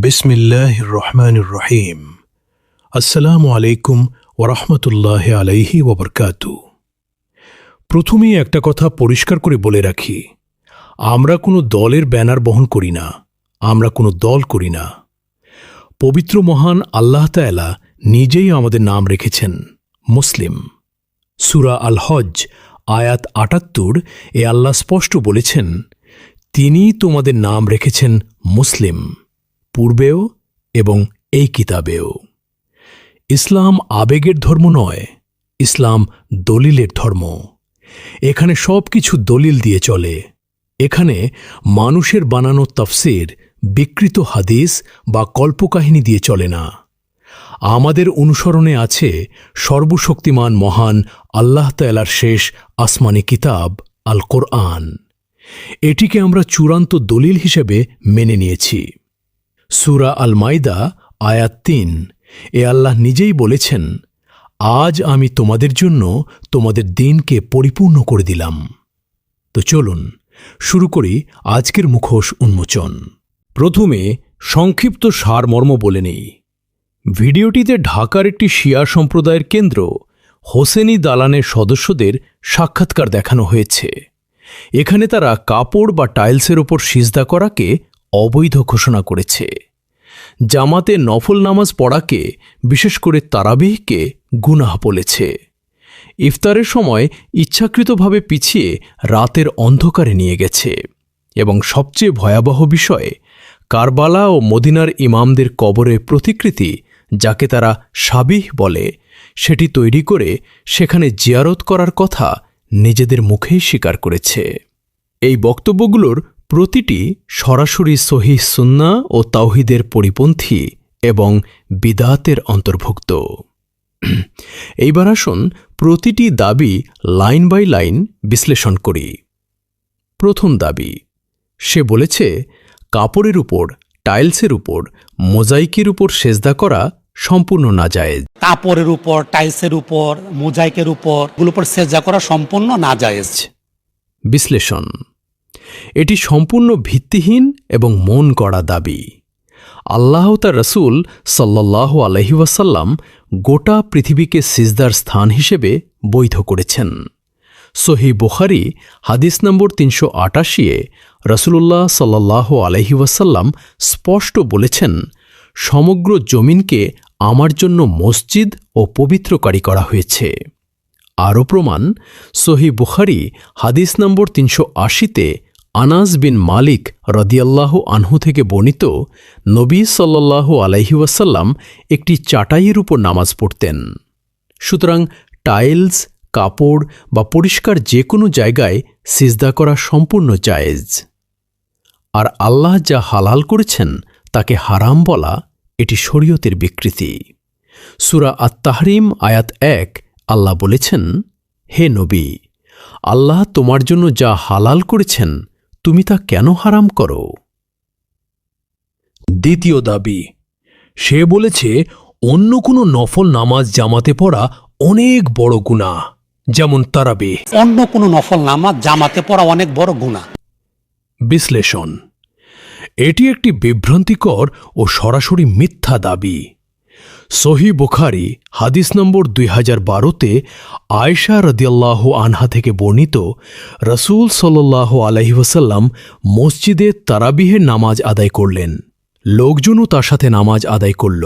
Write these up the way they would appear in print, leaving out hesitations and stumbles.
বিসমিল্লাহির রহমানির রহিম। আসসালামু আলাইকুম ওরহমতুল্লাহি আলাইহি ওয়াবারকাতুহু। প্রথমেই একটা কথা পরিষ্কার করে বলে রাখি, আমরা কোনো দলের ব্যানার বহন করি না, আমরা কোনো দল করি না। পবিত্র মহান আল্লাহ তাআলা নিজেই আমাদের নাম রেখেছেন মুসলিম। সূরা আল হজ আয়াত ৭৮ এ আল্লাহ স্পষ্ট বলেছেন, তিনিই তোমাদের নাম রেখেছেন মুসলিম, পূর্বেও এবং এই কিতাবেও। ইসলাম আবেগের ধর্ম নয়, ইসলাম দলিলের ধর্ম। এখানে সব কিছু দলিল দিয়ে চলে। এখানে মানুষের বানানো তাফসির, বিকৃত হাদিস বা কল্পকাহিনী দিয়ে চলে না। আমাদের অনুসরণে আছে সর্বশক্তিমান মহান আল্লাহ তাআলার শেষ আসমানি কিতাব আল কোরআন। এটিকে আমরা চূড়ান্ত দলিল হিসেবে মেনে নিয়েছি। সূরা আল মাইদা আয়াত ৩ এ আল্লাহ নিজেই বলেছেন, আজ আমি তোমাদের জন্য তোমাদের দিনকে পরিপূর্ণ করে দিলাম। তো চলুন শুরু করি আজকের মুখোশ উন্মোচন। প্রথমে সংক্ষিপ্ত সারমর্ম বলে নেই। ভিডিওটিতে ঢাকার একটি শিয়া সম্প্রদায়ের কেন্দ্র হোসেনি দালানের সদস্যদের সাক্ষাৎকার দেখানো হয়েছে। এখানে তারা কাপড় বা টাইলসের ওপর সিজদা করাকে অবৈধ ঘোষণা করেছে। জামাতে নফল নামাজ পড়াকে, বিশেষ করে তারাবিহকে গুনাহ বলেছে। ইফতারের সময় ইচ্ছাকৃতভাবে পিছিয়ে রাতের অন্ধকারে নিয়ে গেছে এবং সবচেয়ে ভয়াবহ বিষয়, কারবালা ও মদিনার ইমামদের কবরের প্রতিকৃতি, যাকে তারা সাবিহ বলে, সেটি তৈরি করে সেখানে জিয়ারত করার কথা নিজেদের মুখেই স্বীকার করেছে। এই বক্তব্যগুলোর প্রতিটি সরাসরি সহিহ সুন্নাহ ও তাওহীদের পরিপন্থী এবং বিদআতের অন্তর্ভুক্ত। এইবার আসুন প্রতিটি দাবি লাইন বাই লাইন বিশ্লেষণ করি। প্রথম দাবি, সে বলেছে কাপড়ের উপর, টাইলসের উপর, মোজাইকের উপর সেজদা করা সম্পূর্ণ নাজায়েজ। কাপড়ের উপর, টাইলসের উপর, মোজাইকের উপর সেজদা করা সম্পূর্ণ নাজায়েজ। বিশ্লেষণ, এটি সম্পূর্ণ ভিত্তিহীন এবং মন গড়া দাবি। আল্লাহ তার রাসূল সাল্লাল্লাহু আলাইহি ওয়াসাল্লাম গোটা পৃথিবীকে সিজদার স্থান হিসেবে বৈধ করেছেন। সহিহ বুখারী হাদিস নম্বর ৩৮৮-এ রাসূলুল্লাহ সাল্লাল্লাহু আলাইহি ওয়াসাল্লাম স্পষ্ট বলেছেন, সমগ্র জমিনকে আমার জন্য মসজিদ ও পবিত্রকারী করা হয়েছে। আরও প্রমাণ, সহিহ বুখারী হাদিস নম্বর ৩৮০-তে আনাস বিন মালিক রাদিয়াল্লাহু আনহু থেকে বর্ণিত, নবী সাল্লাল্লাহু আলাইহি ওয়াসাল্লাম একটি চাটাইয়ের উপর নামাজ পড়তেন। সুতরাং টাইলস, কাপড় বা পরিষ্কার যে কোনো জায়গায় সিজদা করা সম্পূর্ণ জায়েজ। আর আল্লাহ যা হালাল করেছেন তাকে হারাম বলা, এটি শরীয়তের বিকৃতি। সূরা আত-তাহরিম আয়াত ১ আল্লাহ বলেছেন, হে নবী, আল্লাহ তোমার জন্য যা হালাল করেছেন তুমি তা কেন হারাম করো? দ্বিতীয় দাবি, সে বলেছে অন্য কোনো নফল নামাজ জামাতে পড়া অনেক বড় গুনাহ, যেমন তারাবিহ। অন্য কোনো নফল নামাজ জামাতে পড়া অনেক বড় গুনাহ। বিশ্লেষণ, এটি একটি বিভ্রান্তিকর ও সরাসরি মিথ্যা দাবি। সহিহ বুখারী হাদিস নম্বর ২০১২-তে আয়েশা রাদিয়াল্লাহু আনহা থেকে বর্ণিত, রাসূল সাল্লাল্লাহু আলাইহি ওয়াসাল্লাম মসজিদে তারাবিহের নামাজ আদায় করলেন। লোকজনও তার সাথে নামাজ আদায় করল।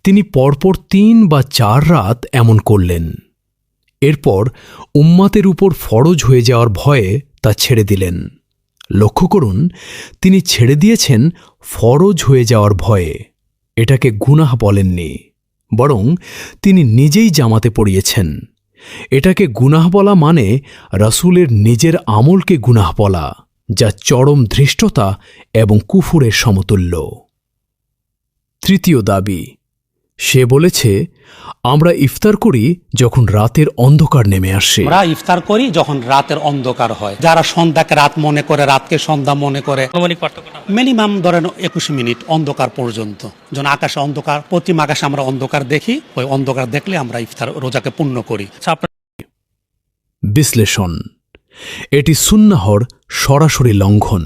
তিনি পরপর ৩ বা ৪ রাত এমন করলেন। এরপর উম্মাতের উপর ফরজ হয়ে যাওয়ার ভয়ে তা ছেড়ে দিলেন। লক্ষ্য করুন, তিনি ছেড়ে দিয়েছেন ফরজ হয়ে যাওয়ার ভয়ে। এটাকে গুনাহ বলেননি, বরং তিনি নিজেই জামাতে পড়িয়েছেন। এটাকে গুনাহ বলা মানে রাসূলের নিজের আমলকে গুনাহ বলা, যা চরম ধৃষ্টতা এবং কুফুরের সমতুল্য। তৃতীয় দাবি, সে বলেছে আমরা ইফতার করি যখন রাতের অন্ধকার নেমে আসে। আমরা ইফতার করি যখন রাতের অন্ধকার হয়। যারা সন্ধ্যাকে রাত মনে করে, রাতকে সন্ধ্যা মনে করে, মিনিমাম ধরেন ২১ মিনিট অন্ধকার পর্যন্ত। যখন আকাশে অন্ধকার, পশ্চিম আকাশে আমরা অন্ধকার দেখি, ওই অন্ধকার দেখলে আমরা ইফতার রোজাকে পূর্ণ করি। বিশ্লেষণ, এটি সুন্নাহর সরাসরি লঙ্ঘন।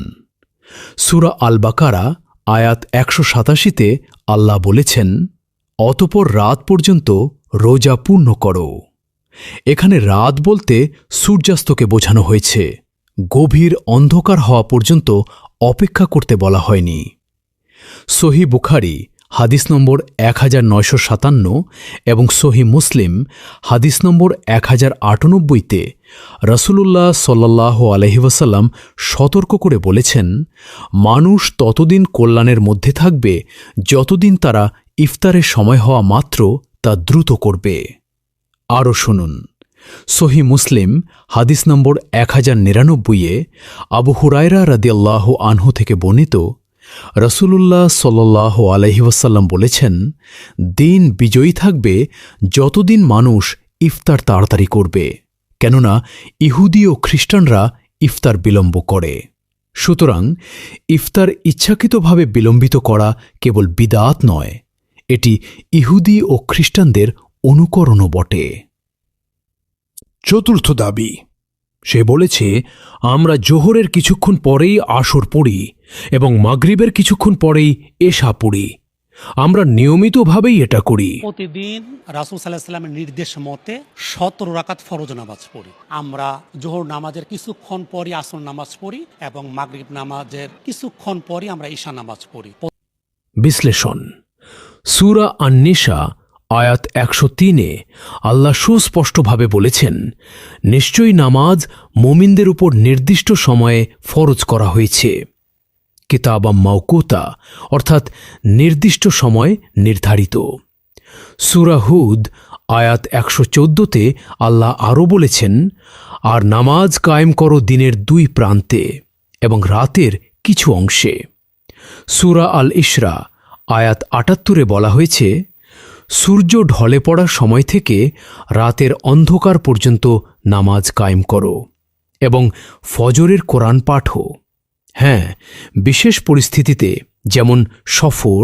সূরা আল বাকারা আয়াত ১৮৭তে আল্লাহ বলেছেন, অতঃপর রাত পর্যন্ত রোজা পূর্ণ করো। এখানে রাত বলতে সূর্যাস্তকে বোঝানো হয়েছে, গভীর অন্ধকার হওয়া পর্যন্ত অপেক্ষা করতে বলা হয়নি। সহি বুখারি হাদিস নম্বর ১৯৫৭ এবং সহি মুসলিম হাদিস নম্বর ১০৯৮তে রাসূলুল্লাহ সাল্লাল্লাহু আলাইহি ওয়াসাল্লাম সতর্ক করে বলেছেন, মানুষ ততদিন কল্যাণের মধ্যে থাকবে যতদিন তারা ইফতারের সময় হওয়া মাত্র তা দ্রুত করবে। আরও শুনুন, সহি মুসলিম হাদিস নম্বর ১০৯৯-এ আবু হুরায়রা রাদিয়াল্লাহু আনহু থেকে বর্ণিত, রাসূলুল্লাহ সাল্লাল্লাহু আলাইহি ওয়াসাল্লাম বলেছেন, দিন বিজয়ী থাকবে যতদিন মানুষ ইফতার তাড়াতাড়ি করবে, কেননা ইহুদি ও খ্রিস্টানরা ইফতার বিলম্ব করে। সুতরাং ইফতার ইচ্ছাকৃতভাবে বিলম্বিত করা কেবল বিদআত নয়, এটি ইহুদি ও খ্রিস্টানদের অনুকরণও বটে। চতুর্থ দাবি, সে বলেছে আমরা জোহরের কিছুক্ষণ পরেই আসর পড়ি এবং মাগরিবের কিছুক্ষণ পরেই এশা পড়ি। আমরা নিয়মিতভাবেই এটা করি। প্রতিদিন রাসূল সাল্লাল্লাহু আলাইহি ওয়াসাল্লামের নির্দেশ মতে ১৭ রাকাত ফরজ নামাজ পড়ি। আমরা জোহর নামাজের কিছুক্ষণ পরই আসর নামাজ পড়ি এবং মাগরিব নামাজের কিছুক্ষণ পরই আমরা ঈশা নামাজ পড়ি। বিশ্লেষণ, সূরা আন-নিসা আয়াত ১০৩-এ আল্লাহ সুস্পষ্টভাবে বলেছেন, নিশ্চয়ই নামাজ মুমিনদের উপর নির্দিষ্ট সময়ে ফরজ করা হয়েছে, কিতাবাম মাওকুতা, অর্থাৎ নির্দিষ্ট সময় নির্ধারিত। সূরা হুদ আয়াত ১১৪-তে আল্লাহ আরও বলেছেন, আর নামাজ কায়েম করো দিনের দুই প্রান্তে এবং রাতের কিছু অংশে। সূরা আল ইসরা আয়াত ৭৮-এ বলা হয়েছে, সূর্য ঢলে পড়ার সময় থেকে রাতের অন্ধকার পর্যন্ত নামাজ কায়েম করো এবং ফজরের কোরআন পাঠও। হ্যাঁ, বিশেষ পরিস্থিতিতে যেমন সফর,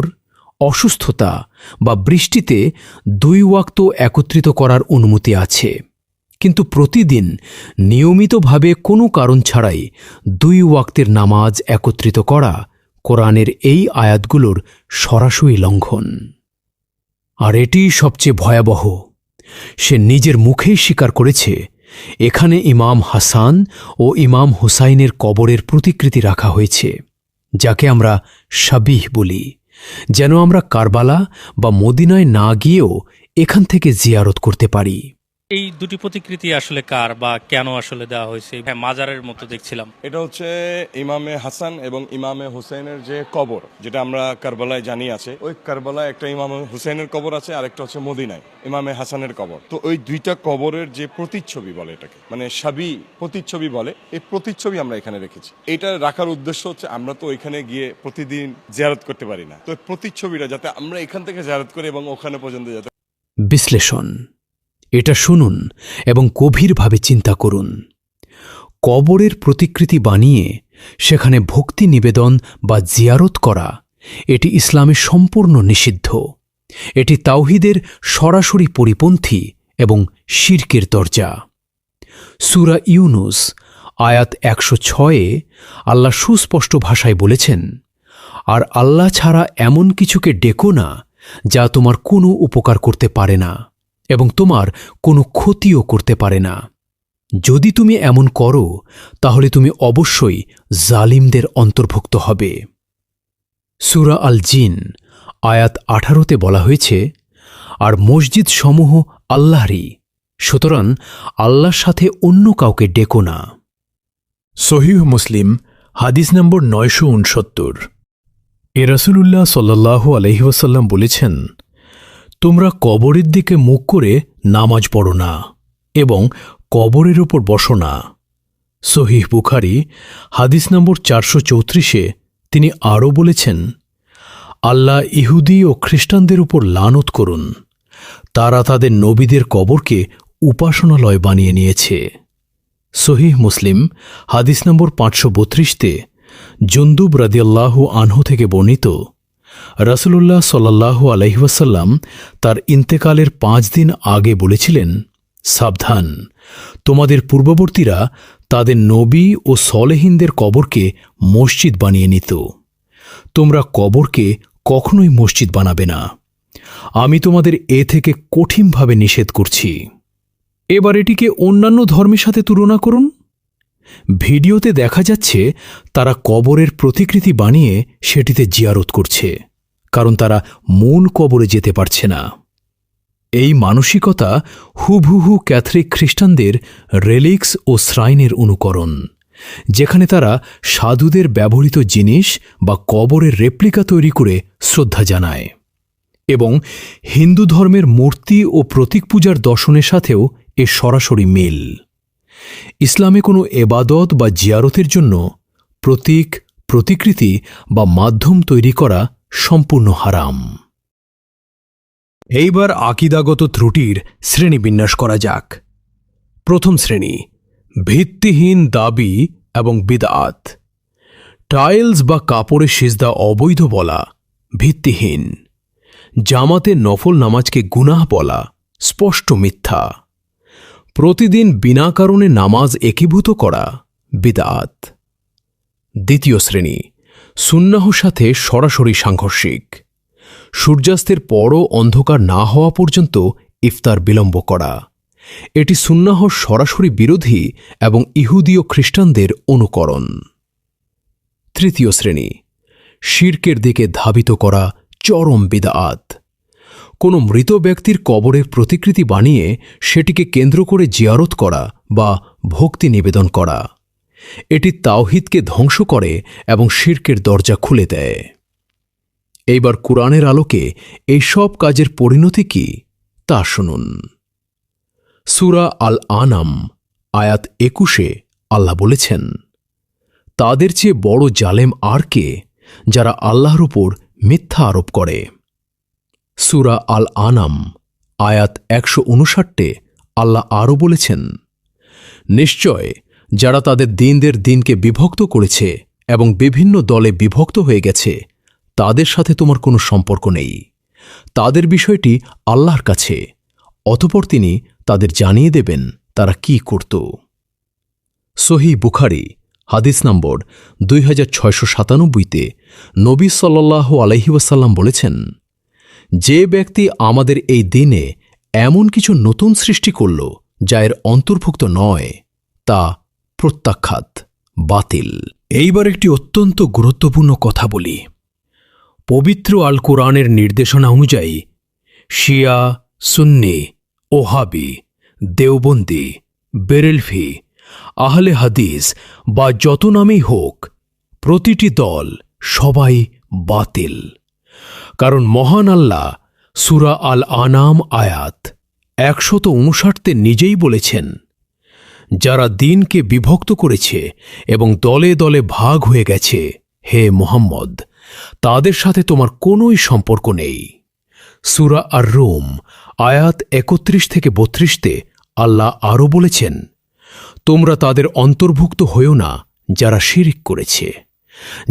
অসুস্থতা বা বৃষ্টিতে ২ ওয়াক্ত একত্রিত করার অনুমতি আছে, কিন্তু প্রতিদিন নিয়মিতভাবে কোনো কারণ ছাড়াই ২ ওয়াক্তের নামাজ একত্রিত করা কোরআনের এই আয়াতগুলোর সরাসরি লঙ্ঘন। আর এটিই সবচেয়ে ভয়াবহ, সে নিজের মুখেই স্বীকার করেছে এখানে ইমাম হাসান ও ইমাম হুসাইনের কবরের প্রতিকৃতি রাখা হয়েছে, যাকে আমরা শাবিহ বলি, যেন আমরা কারবালা বা মদিনায় না গিয়েও এখান থেকে জিয়ারত করতে পারি। এই দুটি প্রতিকৃতি আসলে কার বা কেন আসলে দেওয়া হয়েছে? হ্যাঁ, মাজারের মতো দেখছিলাম। এটা হচ্ছে ইমামে হাসান এবং ইমামে হুসেনের যে কবর, যেটা আমরা কারবালায় জানি আছে, ওই কারবালায় একটা ইমামে হুসেনের কবর আছে, আর একটা হচ্ছে মদিনায় ইমামে হাসানের কবর। তো ওই দুইটা কবরের যে প্রতিচ্ছবি বলে, এটাকে মানে সাবি প্রতিচ্ছবি বলে, এই প্রতিচ্ছবি আমরা এখানে রেখেছি। এটা রাখার উদ্দেশ্য হচ্ছে আমরা তো ওইখানে গিয়ে প্রতিদিন জিয়ারত করতে পারি না, তো প্রতিচ্ছবিটা যাতে আমরা এখান থেকে জিয়ারত করি এবং ওখানে পর্যন্ত যাতে। বিশ্লেষণ, এটা শুনুন এবং গভীরভাবে চিন্তা করুন। কবরের প্রতিকৃতি বানিয়ে সেখানে ভক্তি নিবেদন বা জিয়ারত করা, এটি ইসলামে সম্পূর্ণ নিষিদ্ধ। এটি তাওহীদের সরাসরি পরিপন্থী এবং শিরকের দরজা। সূরা ইউনুস আয়াত ১০৬-এ আল্লাহ সুস্পষ্ট ভাষায় বলেছেন, আর আল্লাহ ছাড়া এমন কিছুকে ডেকো না যা তোমার কোনো উপকার করতে পারে না এবং তোমার কোনো ক্ষতিও করতে পারে না। যদি তুমি এমন করো তাহলে তুমি অবশ্যই জালিমদের অন্তর্ভুক্ত হবে। সূরা আল জিন আয়াত ১৮-তে বলা হয়েছে, আর মসজিদ সমূহ আল্লাহরই, সুতরাং আল্লাহর সাথে অন্য কাউকে ডেকো না। সহিহ মুসলিম হাদিস নম্বর ৯৬৯। এ রাসূলুল্লাহ সাল্লাল্লাহু আলাইহি ওয়াসাল্লাম বলেছেন, তোমরা কবরের দিকে মুখ করে নামাজ পড়ো না এবং কবরের উপর বসো না। সহিহ বুখারী হাদিস নম্বর ৪৩৪-এ তিনি আরও বলেছেন, আল্লাহ ইহুদি ও খ্রিস্টানদের উপর লানত করুন, তারা তাদের নবীদের কবরকে উপাসনালয় বানিয়ে নিয়েছে। সহিহ মুসলিম হাদিস নম্বর ৫৩২-তে জুনদুব রাদিয়াল্লাহু আনহু থেকে বর্ণিত, রাসূলুল্লাহ সাল্লাল্লাহু আলাইহি ওয়াসাল্লাম তার ইন্তেকালের ৫ দিন আগে বলেছিলেন, সাবধান, তোমাদের পূর্ববর্তীরা তাদের নবী ও সলেহিনদের কবরকে মসজিদ বানিয়ে নিত। তোমরা কবরকে কখনোই মসজিদ বানাবে না। আমি তোমাদের এ থেকে কঠিনভাবে নিষেধ করছি। এবার এটিকে অন্যান্য ধর্মের সাথে তুলনা করুন। ভিডিওতে দেখা যাচ্ছে তারা কবরের প্রতিকৃতি বানিয়ে সেটিতে জিয়ারত করছে, কারণ তারা মূল কবরে যেতে পারছে না। এই মানসিকতা হুবহু ক্যাথলিক খ্রিস্টানদের রেলিক্স ও শ্রাইনের অনুকরণ, যেখানে তারা সাধুদের ব্যবহৃত জিনিস বা কবরের রেপ্লিকা তৈরি করে শ্রদ্ধা জানায়, এবং হিন্দু ধর্মের মূর্তি ও প্রতীক পূজার দর্শনের সাথেও এর সরাসরি মিল। ইসলামে কোনো এবাদত বা জিয়ারতের জন্য প্রতীক, প্রতিকৃতি বা মাধ্যম তৈরি করা সম্পূর্ণ হারাম। এইবার আকীদাগত ত্রুটির শ্রেণীবিন্যাস করা যাক। প্রথম শ্রেণী, ভিত্তিহীন দাবি এবং বিদআত। টাইলস বা কাপড়ে সিজদা অবৈধ বলা ভিত্তিহীন। জামাতে নফল নামাজকে গুনাহ বলা স্পষ্ট মিথ্যা। প্রতিদিন বিনা কারণে নামাজ একীভূত করা বিদআত। দ্বিতীয় শ্রেণী, সুন্নাহর সাথে সরাসরি সাংঘর্ষিক। সূর্যাস্তের পরও অন্ধকার না হওয়া পর্যন্ত ইফতার বিলম্ব করা, এটি সুন্নাহর সরাসরি বিরোধী এবং ইহুদি ও খ্রিস্টানদের অনুকরণ। তৃতীয় শ্রেণী, শিরকের দিকে ধাবিত করা চরম বিদআত। কোনো মৃত ব্যক্তির কবরের প্রতিকৃতি বানিয়ে সেটিকে কেন্দ্র করে জিয়ারত করা বা ভক্তি নিবেদন করা, এটি তাওহীদকে ধ্বংস করে এবং শিরকের দরজা খুলে দেয়। এইবার কুরআনের আলোকে এই সব কাজের পরিণতি কি তা শুনুন। সূরা আল আনাম আয়াত ২১-এ আল্লাহ বলেছেন, তাদের চেয়ে বড় জালেম আর কে যারা আল্লাহর উপর মিথ্যা আরোপ করে। সূরা আল আনাম আয়াত ১৫৯-এ আল্লাহ আরও বলেছেন, নিশ্চয় যারা তাদের দিনকে বিভক্ত করেছে এবং বিভিন্ন দলে বিভক্ত হয়ে গেছে, তাদের সাথে তোমার কোনো সম্পর্ক নেই। তাদের বিষয়টি আল্লাহর কাছে, অতঃপর তিনি তাদের জানিয়ে দেবেন তারা কি করত। সহিহ বুখারী হাদিস নম্বর ২৬৯৭-তে নবী সাল্লাল্লাহু আলাইহি ওয়াসাল্লাম বলেছেন, যে ব্যক্তি আমাদের এই দিনে এমন কিছু নতুন সৃষ্টি করল যা এর অন্তর্ভুক্ত নয়, তা প্রত্যাখ্যাত, বাতিল। এইবার একটি অত্যন্ত গুরুত্বপূর্ণ কথা বলি। পবিত্র আল কোরআনের নির্দেশনা অনুযায়ী শিয়া, সুন্নি, ওহাবি, দেওবন্দি, বেরেলভি, আহলে হাদিস বা যত নামেই হোক, প্রতিটি দল সবাই বাতিল। কারণ মহান আল্লাহ সূরা আল আনাম আয়াত ১৫৯-তে নিজেই বলেছেন, যারা দিনকে বিভক্ত করেছে এবং দলে দলে ভাগ হয়ে গেছে, হে মুহাম্মদ, তাদের সাথে তোমার কোনোই সম্পর্ক নেই। সূরা আর রুম আয়াত ৩১-৩২-তে আল্লাহ আরও বলেছেন, তোমরা তাদের অন্তর্ভুক্ত হইও না যারা শিরিক করেছে,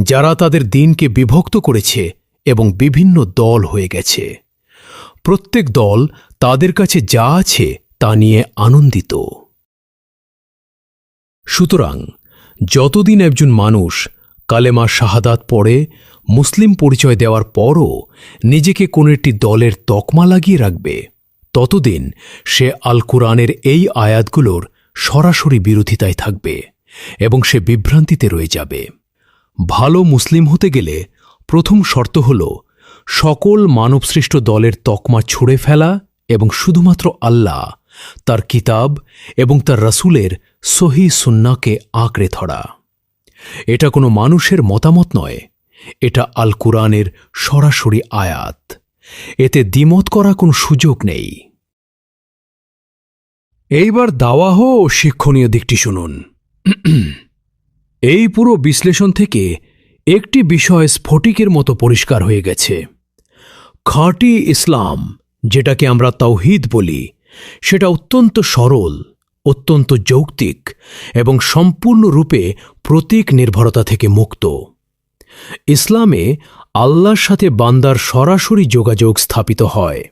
যারা তাদের দিনকে বিভক্ত করেছে এবং বিভিন্ন দল হয়ে গেছে। প্রত্যেক দল তাদের কাছে যা আছে তা নিয়ে আনন্দিত। সুতরাং যতদিন একজন মানুষ কালেমা শাহাদাত পড়ে মুসলিম পরিচয় দেওয়ার পরও নিজেকে কোনো একটি দলের তকমা লাগিয়ে রাখবে, ততদিন সে আল কুরআনের এই আয়াতগুলোর সরাসরি বিরোধিতায় থাকবে এবং সে বিভ্রান্তিতে রয়ে যাবে। ভালো মুসলিম হতে গেলে প্রথম শর্ত হল সকল মানবসৃষ্ট দলের তকমা ছুঁড়ে ফেলা এবং শুধুমাত্র আল্লাহ, তার কিতাব এবং তার রাসূলের সহিহ সুন্নাহকে আঁকড়ে ধরা। এটা কোনো মানুষের মতামত নয়, এটা আল কুরআনের সরাসরি আয়াত। এতে দ্বিমত করা কোনো সুযোগ নেই। এইবার দাওয়াহ ও শিক্ষণীয় দিকটি শুনুন। এই পুরো বিশ্লেষণ থেকে একটি বিষয় স্ফটিকের মতো পরিষ্কার হয়ে গেছে। খাঁটি ইসলাম, যেটাকে আমরা তাওহীদ বলি, সেটা অত্যন্ত সরল, অত্যন্ত যৌক্তিক এবং সম্পূর্ণরূপে প্রতীক নির্ভরতা থেকে মুক্ত। ইসলামে আল্লাহর সাথে বান্দার সরাসরি যোগাযোগ স্থাপিত হয়।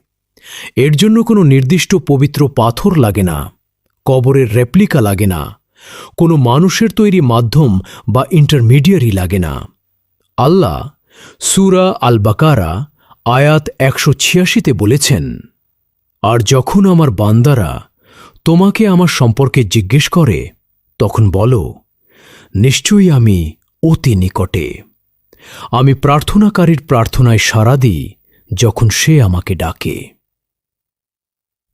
এর জন্য কোনো নির্দিষ্ট পবিত্র পাথর লাগে না, কবরের রেপ্লিকা লাগে না, কোনো মানুষের তৈরি মাধ্যম বা ইন্টারমিডিয়ারি লাগে না। আল্লাহ সূরা আল বাকারা আয়াত ১৮৬তে বলেছেন, আর যখন আমার বান্দারা তোমাকে আমার সম্পর্কে জিজ্ঞেস করে তখন বলো, নিশ্চয়ই আমি অতি নিকটে। আমি প্রার্থনাকারীর প্রার্থনায় সাড়া দিই যখন সে আমাকে ডাকে।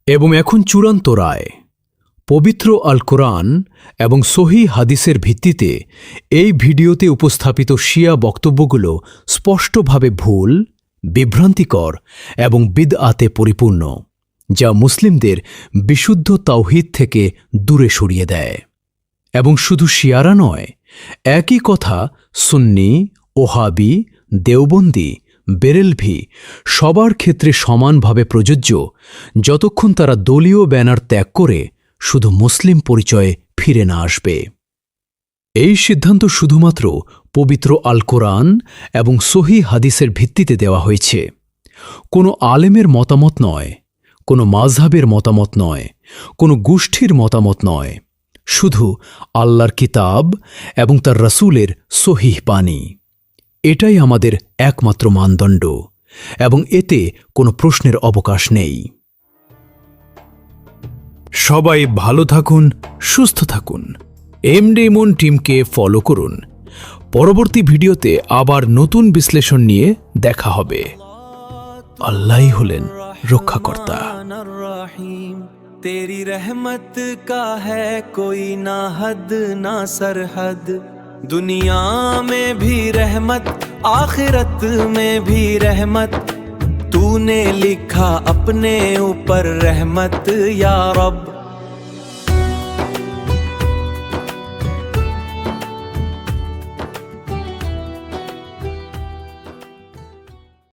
এবং এখন চূড়ান্ত রায়। পবিত্র আল কোরআন এবং সহিহ হাদিসের ভিত্তিতে এই ভিডিওতে উপস্থাপিত শিয়া বক্তব্যগুলো স্পষ্টভাবে ভুল, বিভ্রান্তিকর এবং বিদআতে পরিপূর্ণ, যা মুসলিমদের বিশুদ্ধ তাওহীদ থেকে দূরে সরিয়ে দেয়। এবং শুধু শিয়ারা নয়, একই কথা সুন্নি, ওহাবি, দেওবন্দি, বেরেলভি সবার ক্ষেত্রে সমানভাবে প্রযোজ্য, যতক্ষণ তারা দলীয় ব্যানার ত্যাগ করে শুধু মুসলিম পরিচয়ে ফিরে না আসবে। এই সিদ্ধান্ত শুধুমাত্র পবিত্র আল কোরআন এবং সহিহ হাদিসের ভিত্তিতে দেওয়া হয়েছে। কোনো আলেমের মতামত নয়, কোনো মাযহাবের মতামত নয়, কোনো গোষ্ঠীর মতামত নয়, শুধু আল্লাহর কিতাব এবং তার রাসূলের সহিহ বাণী। এটাই আমাদের একমাত্র মানদণ্ড এবং এতে কোনো প্রশ্নের অবকাশ নেই। সবাই ভালো থাকুন, সুস্থ থাকুন। এমডি ইমন টিমকে ফলো করুন। পরবর্তী ভিডিওতে আবার নতুন বিশ্লেষণ নিয়ে দেখা হবে। আল্লাহই হলেন রক্ষাকর্তা। तेरी रहमत का है कोई ना हद ना सरहद, दुनिया में भी रहमत आखिरत में भी रहमत, तूने लिखा अपने ऊपर रहमत या रब।